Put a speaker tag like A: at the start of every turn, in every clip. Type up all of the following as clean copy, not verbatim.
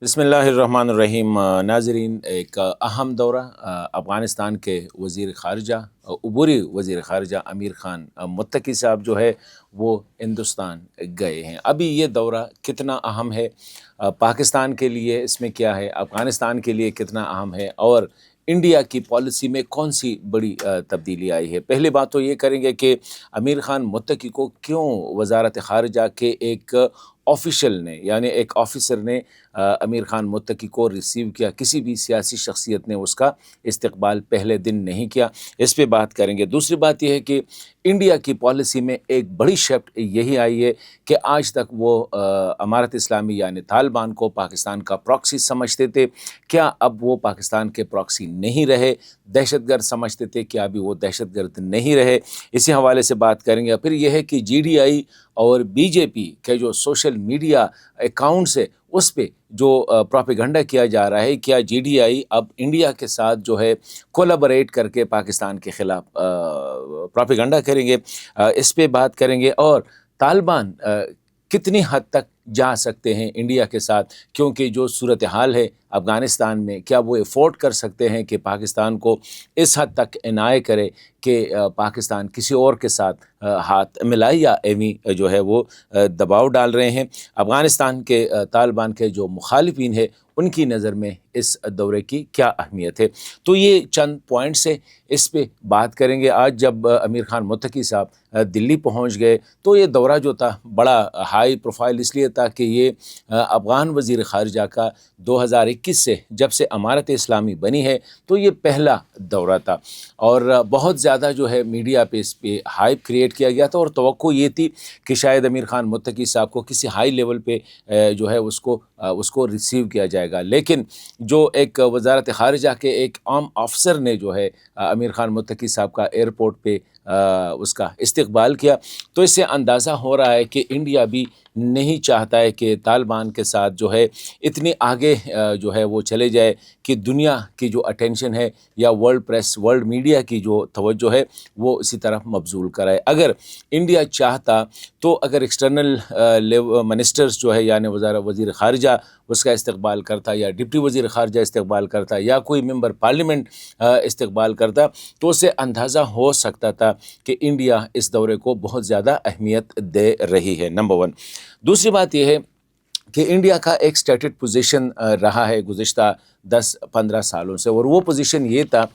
A: بسم اللہ الرحمن الرحیم۔ ناظرین، ایک اہم دورہ افغانستان کے وزیر خارجہ، عبوری وزیر خارجہ امیر خان متقی صاحب جو ہے وہ ہندوستان گئے ہیں۔ ابھی یہ دورہ کتنا اہم ہے پاکستان کے لیے، اس میں کیا ہے، افغانستان کے لیے کتنا اہم ہے، اور انڈیا کی پالیسی میں کون سی بڑی تبدیلی آئی ہے۔ پہلی بات تو یہ کریں گے کہ امیر خان متقی کو کیوں وزارت خارجہ کے ایک آفیشل نے، یعنی ایک آفیسر نے امیر خان متقی کو ریسیو کیا، کسی بھی سیاسی شخصیت نے اس کا استقبال پہلے دن نہیں کیا، اس پہ بات کریں گے۔ دوسری بات یہ ہے کہ انڈیا کی پالیسی میں ایک بڑی شفٹ یہی آئی ہے کہ آج تک وہ امارت اسلامی یعنی طالبان کو پاکستان کا پراکسی سمجھتے تھے، کیا اب وہ پاکستان کے پراکسی نہیں رہے، دہشت گرد سمجھتے تھے، کیا ابھی وہ دہشت گرد نہیں رہے، اسی حوالے سے بات کریں گے۔ پھر یہ ہے کہ جی ڈی آئی اور بی جے پی کے جو سوشل میڈیا اکاؤنٹس ہے اس پہ جو پروپیگنڈا کیا جا رہا ہے، کیا جی ڈی آئی اب انڈیا کے ساتھ جو ہے کولابریٹ کر کے پاکستان کے خلاف پروپیگنڈا کریں گے، اس پہ بات کریں گے۔ اور طالبان کتنی حد تک جا سکتے ہیں انڈیا کے ساتھ، کیونکہ جو صورتحال ہے افغانستان میں، کیا وہ افورڈ کر سکتے ہیں کہ پاکستان کو اس حد تک عنایت کرے کہ پاکستان کسی اور کے ساتھ ہاتھ ملائے، یا ایویں جو ہے وہ دباؤ ڈال رہے ہیں۔ افغانستان کے طالبان کے جو مخالفین ہیں ان کی نظر میں اس دورے کی کیا اہمیت ہے، تو یہ چند پوائنٹس ہیں، اس پہ بات کریں گے۔ آج جب امیر خان متقی صاحب دلی پہنچ گئے تو یہ دورہ جو تھا بڑا ہائی پروفائل اس لیے تھا کہ یہ افغان وزیر خارجہ کا 2021 سے جب سے امارت اسلامی بنی ہے تو یہ پہلا دورہ تھا، اور بہت زیادہ جو ہے میڈیا پہ اس پہ ہائپ کریٹ کیا گیا تھا، اور توقع یہ تھی کہ شاید امیر خان متقی صاحب کو کسی ہائی لیول پہ جو ہے اس کو ریسیو کیا جائے گا، لیکن جو ایک وزارت خارجہ کے ایک عام افسر نے جو ہے امیر خان متقی صاحب کا ایئرپورٹ پہ اس کا استقبال کیا، تو اس سے اندازہ ہو رہا ہے کہ انڈیا بھی نہیں چاہتا ہے کہ طالبان کے ساتھ جو ہے اتنی آگے جو ہے وہ چلے جائے کہ دنیا کی جو اٹینشن ہے یا ورلڈ پریس، ورلڈ میڈیا کی جو توجہ ہے وہ اسی طرف مبذول کرائے۔ اگر انڈیا چاہتا تو اگر ایکسٹرنل منسٹرز جو ہے یعنی وزیر خارجہ اس کا استقبال کرتا، یا ڈپٹی وزیر خارجہ استقبال کرتا، یا کوئی ممبر پارلیمنٹ استقبال کرتا، تو اسے اندازہ ہو سکتا تھا کہ انڈیا اس دورے کو بہت زیادہ اہمیت دے رہی ہے، نمبر ون۔ دوسری بات یہ ہے کہ انڈیا کا ایک اسٹیٹڈ پوزیشن رہا ہے گزشتہ 10-15 سالوں سے، اور وہ پوزیشن یہ تھا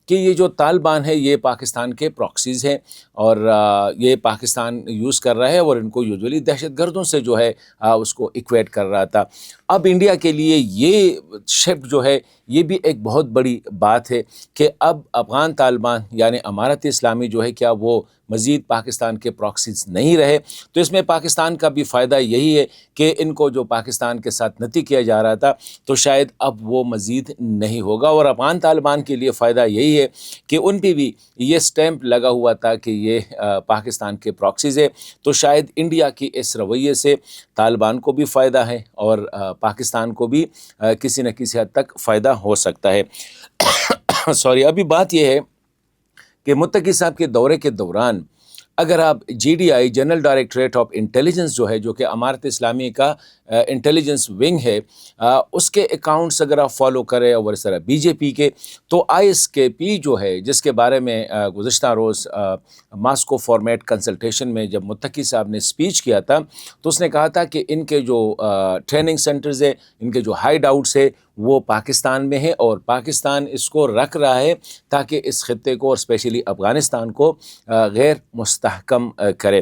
A: کہ یہ جو طالبان ہے یہ پاکستان کے پراکسیز ہیں، اور یہ پاکستان یوز کر رہا ہے، اور ان کو یوزولی دہشت گردوں سے جو ہے اس کو ایکویٹ کر رہا تھا۔ اب انڈیا کے لیے یہ شفٹ جو ہے یہ بھی ایک بہت بڑی بات ہے کہ اب افغان طالبان یعنی امارت اسلامی جو ہے کیا وہ مزید پاکستان کے پراکسیز نہیں رہے، تو اس میں پاکستان کا بھی فائدہ یہی ہے کہ ان کو جو پاکستان کے ساتھ نتی کیا جا رہا تھا تو شاید اب وہ مزید نہیں ہوگا، اور افغان طالبان کے لیے فائدہ یہی ہے کہ ان پہ بھی یہ سٹیمپ لگا ہوا تھا کہ یہ پاکستان کے پراکسیز ہے، تو شاید انڈیا کی اس رویے سے طالبان کو بھی فائدہ ہے اور پاکستان کو بھی کسی نہ کسی حد تک فائدہ ہو سکتا ہے۔ سوری، ابھی بات یہ ہے کہ متقی صاحب کے دورے کے دوران اگر آپ G D I general directorate of intelligence جو ہے، جو کہ امارت اسلامی کا انٹیلیجنس ونگ ہے، اس کے اکاؤنٹس اگر آپ فالو کریں، اور اس طرح بی جے پی کے، تو آئی ایس کے پی جو ہے جس کے بارے میں گزشتہ روز ماسکو فارمیٹ کنسلٹیشن میں جب متقی صاحب نے اسپیچ کیا تھا تو اس نے کہا تھا کہ ان کے جو ٹریننگ سینٹرز ہے، ان کے جو ہائیڈ آؤٹس ہے وہ پاکستان میں ہے، اور پاکستان اس کو رکھ رہا ہے تاکہ اس خطے کو اور اسپیشلی افغانستان کو غیر مستحکم کرے۔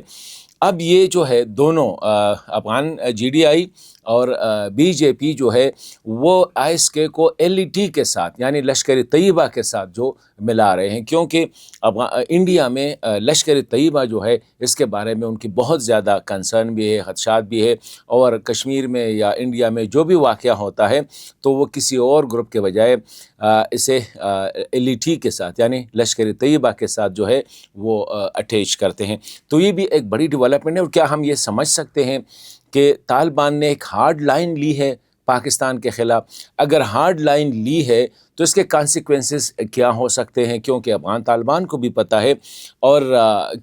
A: اب یہ جو ہے دونوں افغان جی ڈی آئی اور بی جے پی جو ہے وہ آئی ایس کے کو ایل ای ٹی کے ساتھ یعنی لشکر طیبہ کے ساتھ جو ملا رہے ہیں، کیونکہ انڈیا میں لشکر طیبہ جو ہے اس کے بارے میں ان کی بہت زیادہ کنسرن بھی ہے، خدشات بھی ہے، اور کشمیر میں یا انڈیا میں جو بھی واقعہ ہوتا ہے تو وہ کسی اور گروپ کے بجائے اسے ایل ای ٹی کے ساتھ یعنی لشکر طیبہ کے ساتھ جو ہے وہ اٹیچ کرتے ہیں، تو یہ بھی ایک بڑی ڈیولپمنٹ ہے۔ اور کیا ہم یہ سمجھ سکتے ہیں کہ طالبان نے ایک ہارڈ لائن لی ہے پاکستان کے خلاف؟ اگر ہارڈ لائن لی ہے تو اس کے کانسیکوینسز کیا ہو سکتے ہیں، کیونکہ افغان طالبان کو بھی پتہ ہے اور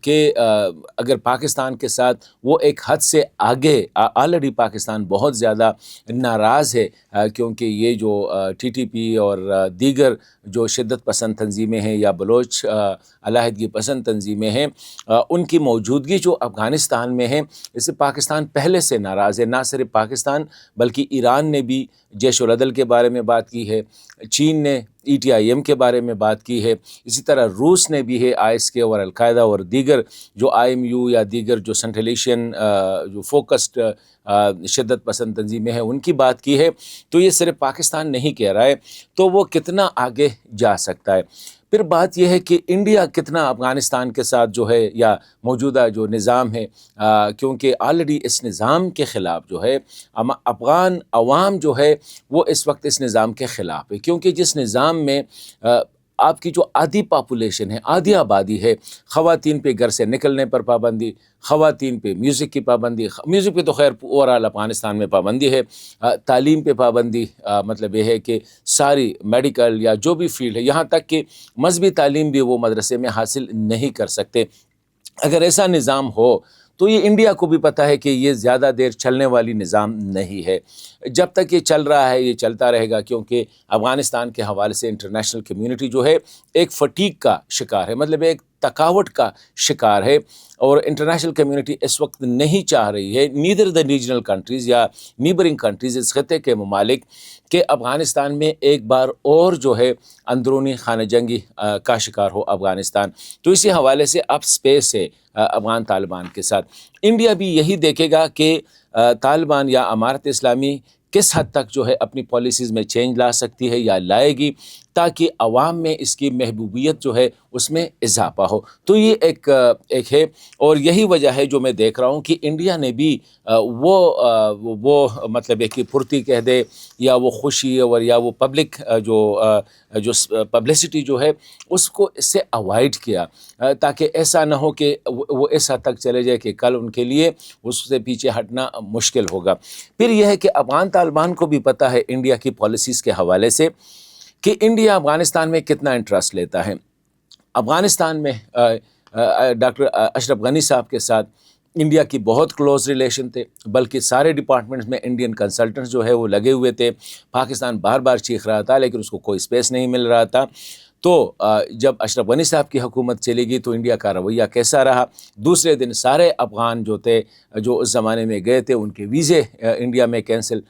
A: کہ اگر پاکستان کے ساتھ وہ ایک حد سے آگے، آلریڈی پاکستان بہت زیادہ ناراض ہے کیونکہ یہ جو ٹی ٹی پی اور دیگر جو شدت پسند تنظیمیں ہیں یا بلوچ علیحدگی پسند تنظیمیں ہیں، ان کی موجودگی جو افغانستان میں ہے، اس سے پاکستان پہلے سے ناراض ہے۔ نہ صرف پاکستان بلکہ ایران نے بھی جیش العدل کے بارے میں بات کی ہے، چین نے ETIM کے بارے میں بات کی ہے، اسی طرح روس نے بھی ہے IS کے اور القاعدہ اور دیگر جو IMU یا دیگر جو سنٹرل ایشین جو فوکسڈ شدت پسند تنظیمیں ہیں ان کی بات کی ہے۔ تو یہ صرف پاکستان نہیں کہہ رہا ہے، تو وہ کتنا آگے جا سکتا ہے۔ پھر بات یہ ہے کہ انڈیا کتنا افغانستان کے ساتھ جو ہے یا موجودہ جو نظام ہے، کیونکہ آلریڈی اس نظام کے خلاف جو ہے افغان عوام جو ہے وہ اس وقت اس نظام کے خلاف ہے، کیونکہ جس نظام میں آپ کی جو آدھی پاپولیشن ہے، آدھی آبادی ہے، خواتین پہ گھر سے نکلنے پر پابندی، خواتین پہ میوزک کی پابندی، میوزک پہ تو خیر اوورآل افغانستان میں پابندی ہے، تعلیم پہ پابندی، مطلب یہ ہے کہ ساری میڈیکل یا جو بھی فیلڈ ہے، یہاں تک کہ مذہبی تعلیم بھی وہ مدرسے میں حاصل نہیں کر سکتے۔ اگر ایسا نظام ہو تو یہ انڈیا کو بھی پتہ ہے کہ یہ زیادہ دیر چلنے والی نظام نہیں ہے۔ جب تک یہ چل رہا ہے یہ چلتا رہے گا، کیونکہ افغانستان کے حوالے سے انٹرنیشنل کمیونٹی جو ہے ایک فٹیگ کا شکار ہے، مطلب ایک تھکاوٹ کا شکار ہے، اور انٹرنیشنل کمیونٹی اس وقت نہیں چاہ رہی ہے، نیدر دا ریجنل کنٹریز یا نیبرنگ کنٹریز، اس خطے کے ممالک، کہ افغانستان میں ایک بار اور جو ہے اندرونی خانہ جنگی کا شکار ہو افغانستان۔ تو اسی حوالے سے اب سپیس ہے افغان طالبان کے ساتھ۔ انڈیا بھی یہی دیکھے گا کہ طالبان یا امارت اسلامی کس حد تک جو ہے اپنی پالیسیز میں چینج لا سکتی ہے یا لائے گی، تاکہ عوام میں اس کی محبوبیت جو ہے اس میں اضافہ ہو۔ تو یہ ایک ہے، اور یہی وجہ ہے جو میں دیکھ رہا ہوں کہ انڈیا نے بھی وہ مطلب ہے کہ پھرتی کہہ دے یا وہ خوشی اور یا وہ پبلک جو پبلسٹی جو ہے اس کو اس سے اوائڈ کیا، تاکہ ایسا نہ ہو کہ وہ اس حد تک چلے جائے کہ کل ان کے لیے اس سے پیچھے ہٹنا مشکل ہوگا۔ پھر یہ ہے کہ افغان طالبان کو بھی پتہ ہے انڈیا کی پالیسیز کے حوالے سے کہ انڈیا افغانستان میں کتنا انٹرسٹ لیتا ہے۔ افغانستان میں ڈاکٹر اشرف غنی صاحب کے ساتھ انڈیا کی بہت کلوز ریلیشن تھے، بلکہ سارے ڈپارٹمنٹس میں انڈین کنسلٹنٹس جو ہے وہ لگے ہوئے تھے۔ پاکستان بار بار چیخ رہا تھا لیکن اس کو کوئی اسپیس نہیں مل رہا تھا۔ تو جب اشرف غنی صاحب کی حکومت چلے گی تو انڈیا کا رویہ کیسا رہا؟ دوسرے دن سارے افغان جو تھے جو اس زمانے میں گئے تھے ان کے ویزے انڈیا میں کینسل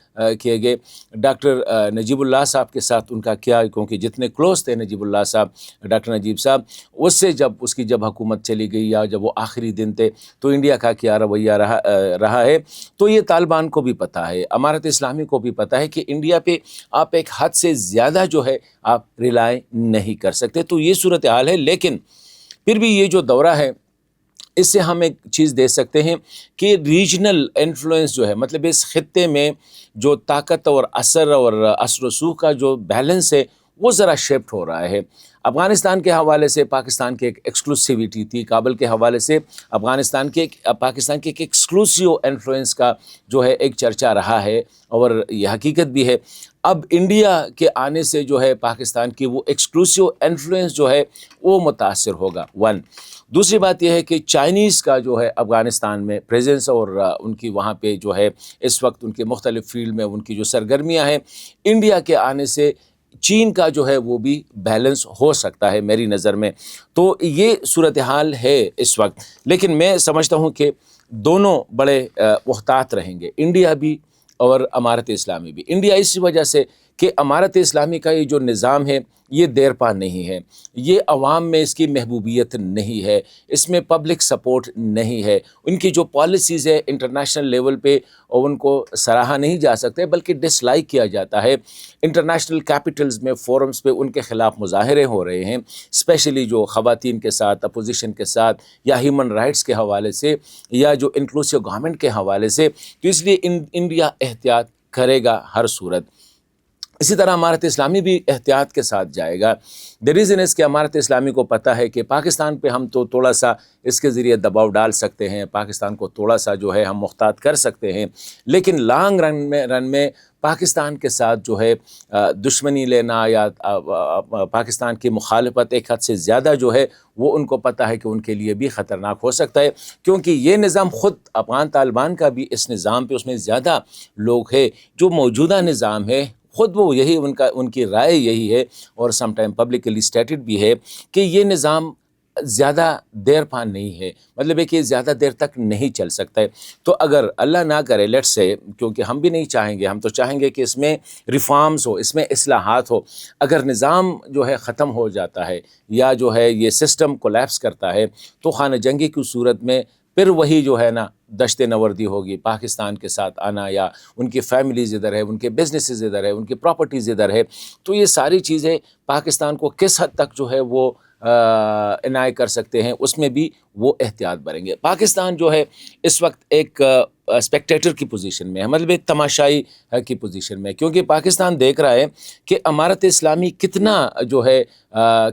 A: کیے گئے۔ ڈاکٹر نجیب اللہ صاحب کے ساتھ ان کا کیا، کیونکہ جتنے کلوز تھے نجیب اللہ صاحب، ڈاکٹر نجیب صاحب، اس سے اس کی جب حکومت چلی گئی یا جب وہ آخری دن تھے تو انڈیا کا کیا رویہ رہا ہے۔ تو یہ طالبان کو بھی پتہ ہے، امارت اسلامی کو بھی پتہ ہے کہ انڈیا پہ آپ ایک حد سے زیادہ جو ہے آپ ریلائی نہیں کر سکتے۔ تو یہ صورتحال ہے، لیکن پھر بھی یہ جو دورہ ہے اس سے ہم ایک چیز دے سکتے ہیں کہ ریجنل انفلوئنس جو ہے، مطلب اس خطے میں جو طاقت اور اثر و رسوخ کا جو بیلنس ہے وہ ذرا شفٹ ہو رہا ہے۔ افغانستان کے حوالے سے پاکستان کی ایک ایکسکلوسیویٹی تھی، کابل کے حوالے سے پاکستان کے ایک ایکسکلوسیو انفلوئنس کا جو ہے ایک چرچا رہا ہے، اور یہ حقیقت بھی ہے۔ اب انڈیا کے آنے سے جو ہے پاکستان کی وہ ایکسکلوسیو انفلوئنس جو ہے وہ متاثر ہوگا، ون۔ دوسری بات یہ ہے کہ چائنیز کا جو ہے افغانستان میں پریزنس اور ان کی وہاں پہ جو ہے اس وقت ان کے مختلف فیلڈ میں ان کی جو سرگرمیاں ہیں، انڈیا کے آنے سے چین کا جو ہے وہ بھی بیلنس ہو سکتا ہے میری نظر میں۔ تو یہ صورتحال ہے اس وقت، لیکن میں سمجھتا ہوں کہ دونوں بڑے محتاط رہیں گے، انڈیا بھی اور امارت اسلامی بھی۔ انڈیا اس وجہ سے کہ امارت اسلامی کا یہ جو نظام ہے یہ دیر پا نہیں ہے، یہ عوام میں اس کی محبوبیت نہیں ہے، اس میں پبلک سپورٹ نہیں ہے، ان کی جو پالیسیز ہے انٹرنیشنل لیول پہ ان کو سراہا نہیں جا سکتے بلکہ ڈس لائک کیا جاتا ہے۔ انٹرنیشنل کیپٹلز میں، فورمز پہ ان کے خلاف مظاہرے ہو رہے ہیں، اسپیشلی جو خواتین کے ساتھ، اپوزیشن کے ساتھ، یا ہیومن رائٹس کے حوالے سے، یا جو انکلوسیو گورنمنٹ کے حوالے سے۔ تو اس لیے انڈیا احتیاط کرے گا ہر صورت۔ اسی طرح امارت اسلامی بھی احتیاط کے ساتھ جائے گا. دی ریزن اس کہ امارت اسلامی کو پتہ ہے کہ پاکستان پہ ہم تو تھوڑا سا اس کے ذریعے دباؤ ڈال سکتے ہیں، پاکستان کو تھوڑا سا جو ہے ہم محتاط کر سکتے ہیں، لیکن لانگ رن میں پاکستان کے ساتھ جو ہے دشمنی لینا یا پاکستان کی مخالفت ایک حد سے زیادہ جو ہے وہ ان کو پتہ ہے کہ ان کے لیے بھی خطرناک ہو سکتا ہے، کیونکہ یہ نظام خود افغان طالبان کا بھی اس نظام پہ اس میں زیادہ لوگ ہیں. جو موجودہ نظام ہے خود وہ یہی ان کی رائے یہی ہے، اور سم ٹائم پبلکلی اسٹیٹڈ بھی ہے کہ یہ نظام زیادہ دیر پا نہیں ہے، مطلب ہے کہ زیادہ دیر تک نہیں چل سکتا ہے. تو اگر اللہ نہ کرے لیٹس سے، کیونکہ ہم بھی نہیں چاہیں گے، ہم تو چاہیں گے کہ اس میں ریفارمز ہو، اس میں اصلاحات ہو. اگر نظام جو ہے ختم ہو جاتا ہے یا جو ہے یہ سسٹم کولیپس کرتا ہے تو خانہ جنگی کی صورت میں پھر وہی جو ہے نا دشت نوردی ہوگی، پاکستان کے ساتھ آنا، یا ان کی فیملیز ادھر ہے، ان کے بزنسز ادھر ہے، ان کی پراپرٹیز ادھر ہے. تو یہ ساری چیزیں پاکستان کو کس حد تک جو ہے وہ انائی کر سکتے ہیں، اس میں بھی وہ احتیاط بریں گے. پاکستان جو ہے اس وقت ایک اسپیکٹیٹر کی پوزیشن میں ہے، مطلب ایک تماشائی کی پوزیشن میں، کیونکہ پاکستان دیکھ رہا ہے کہ امارت اسلامی کتنا جو ہے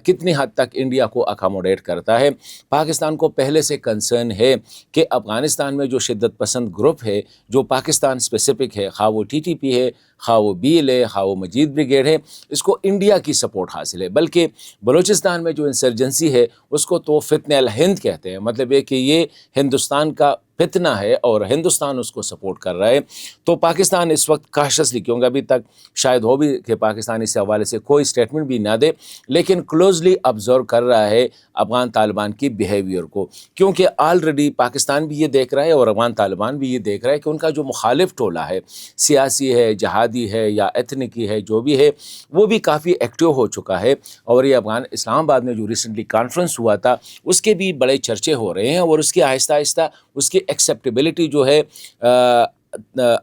A: کتنی حد تک انڈیا کو اکاموڈیٹ کرتا ہے. پاکستان کو پہلے سے کنسرن ہے کہ افغانستان میں جو شدت پسند گروپ ہے جو پاکستان اسپیسیفک ہے، خواہ وہ TTP ہے، خواہ وہ BL ہے، خواہ وہ مجید بریگیڈ ہے، اس کو انڈیا کی سپورٹ حاصل ہے. بلکہ بلوچستان میں جو انسرجنسی ہے اس کو تو فتنہ الہند کہتے ہیں، مطلب یہ کہ یہ ہندوستان کا فتنہ ہے اور ہندوستان اس کو سپورٹ کر رہا ہے. تو پاکستان اس وقت کاشسلی، کیونکہ ابھی تک شاید ہو بھی کہ پاکستان اس حوالے سے کوئی سٹیٹمنٹ بھی نہ دے، لیکن کلوزلی آبزرو کر رہا ہے افغان طالبان کی بیہیویئر کو، کیونکہ آلریڈی پاکستان بھی یہ دیکھ رہا ہے اور افغان طالبان بھی یہ دیکھ رہا ہے کہ ان کا جو مخالف ٹولہ ہے، سیاسی ہے، جہادی ہے یا ایتھنکی ہے، جو بھی ہے وہ بھی کافی ایکٹیو ہو چکا ہے. اور یہ افغان اسلام آباد میں جو ریسنٹلی کانفرنس ہوا تھا اس کے بھی بڑے چرچے ہو رہے ہیں، اور اس کی آہستہ آہستہ اس کی ایکسیپٹیبلٹی جو ہے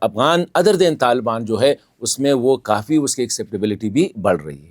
A: افغان ادر دین طالبان جو ہے اس میں وہ کافی اس کی ایکسیپٹیبلٹی بھی بڑھ رہی ہے.